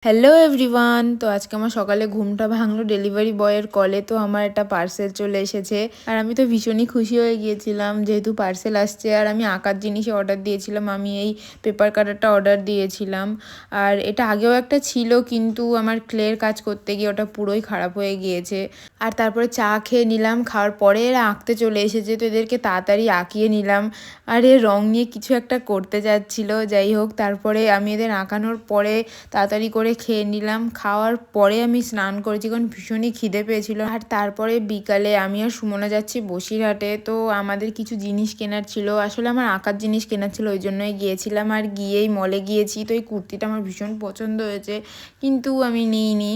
Hello everyone. তো আজকে আমার সকালে ঘুমটা ভাঙলো ডেলিভারি বয়ের কলে। তো আমার একটা পার্সেল চলে এসেছে আর আমি তো ভীষণই খুশি হয়ে গিয়েছিলাম যেহেতু পার্সেল আসছে। আর আমি আঁকার জিনিসে অর্ডার দিয়েছিলাম, আমি এই পেপার কাটারটা অর্ডার দিয়েছিলাম। আর এটা আগেও একটা ছিল কিন্তু আমার ক্লের কাজ করতে গিয়ে ওটা পুরোই খারাপ হয়ে গিয়েছে। আর তারপরে চা খেয়ে নিলাম, খাওয়ার পরে এরা আঁকতে চলে এসেছে, তো এদেরকে তাড়াতাড়ি আঁকিয়ে নিলাম। আর এর রং নিয়ে কিছু একটা করতে যাচ্ছিলো, যাই হোক তারপরে আমি এদের আঁকানোর পরে তাড়াতাড়ি করে খেয়ে নিলাম। খাওয়ার পরে আমি স্নান করেছি কারণ ভীষণই খিদে পেয়েছিল। আর তারপরে বিকালে আমি আর সুমনা যাচ্ছি বসিরহাটে। তো আমাদের কিছু জিনিস কেনার ছিল, আসলে আমার আঁকার জিনিস কেনার ছিল, ওই জন্যই গিয়েছিলাম। আর গিয়েই মলে গিয়েছি, তো এই কুর্তিটা আমার ভীষণ পছন্দ হয়েছে কিন্তু আমি নিইনি।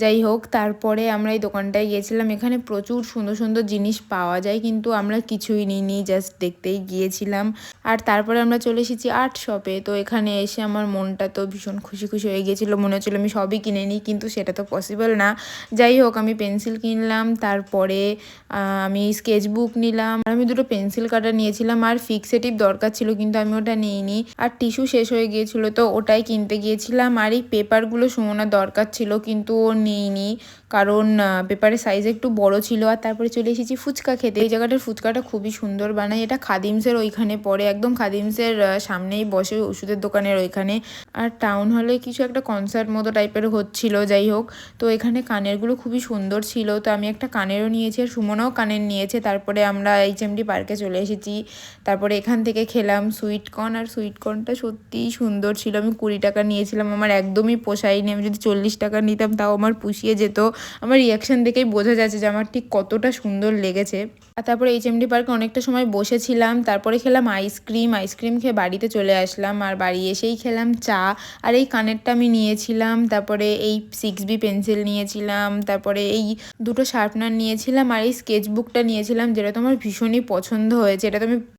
যাই হোক তারপরে আমরা এই দোকানটায় গিয়েছিলাম, এখানে প্রচুর সুন্দর সুন্দর জিনিস পাওয়া যায় কিন্তু আমরা কিছুই নিইনি, জাস্ট দেখতেই গিয়েছিলাম। আর তারপরে আমরা চলে এসেছি আর্ট শপে। তো এখানে এসে আমার মনটা তো ভীষণ খুশি খুশি হয়ে গিয়েছিলো, মনে হচ্ছিলো আমি সবই কিনে নিই কিন্তু সেটা তো পসিবল না। যাই হোক আমি পেন্সিল কিনলাম, তারপরে আমি স্কেচবুক নিলাম, আর আমি দুটো পেন্সিল কাটার নিয়েছিলাম। আর ফিক্সেটিভ দরকার ছিল কিন্তু আমি ওটা নিইনি। আর টিস্যু শেষ হয়ে গিয়েছিলো তো ওটাই কিনতে গিয়েছিলাম। আর এই পেপারগুলো সুমনার দরকার ছিল কিন্তু ও নিইনি কারণ পেপারের সাইজ একটু বড় ছিল। আর তারপরে চলে এসেছি ফুচকা খেতে। এই জায়গাটার ফুচকাটা খুবই সুন্দর বানায়, এটা খাদিমসের ওইখানে পড়ে, একদম খাদিমসের সামনেই বসে ওষুধের দোকানের ওইখানে। আর টাউন হলে কিছু একটা কনসার্ট মতো টাইপের হচ্ছিল, যাই হোক। তো এখানে কানেরগুলো খুবই সুন্দর ছিল, তো আমি একটা কানেরও নিয়েছি আর সুমনাও কানের নিয়েছে। তারপরে আমরা এইচএমডি পার্কে চলে এসেছি। তারপরে এখান থেকে খেলাম সুইটকর্ন, আর সুইটকর্নটা সত্যিই সুন্দর ছিল। আমি 20 টাকা নিয়েছিলাম, আমার একদমই পোষায়নি। আমি যদি 40 টাকা নিতাম তাও আমার পুষিয়ে যেত। আমার রিয়াকশান দেখেই বোঝা যাচ্ছে যে আমার ঠিক কতটা সুন্দর লেগেছে। আর তারপরে এইচএমডি পার্কে অনেকটা সময় বসেছিলাম, তারপরে খেলাম আইসক্রিম খেয়ে বাড়িতে চলে আসলাম। আর বাড়ি এসেই খেলাম চা। আর এই কানেরটা আমি নিয়েছিলাম, তারপরে এই 6B পেন্সিল নিয়েছিলাম, তারপরে এই দুটো শার্পনার নিয়েছিলাম, আর এই স্কেচবুকটা নিয়েছিলাম যেটা তো আমার ভীষণই পছন্দ হয়েছে। এটা তো আমি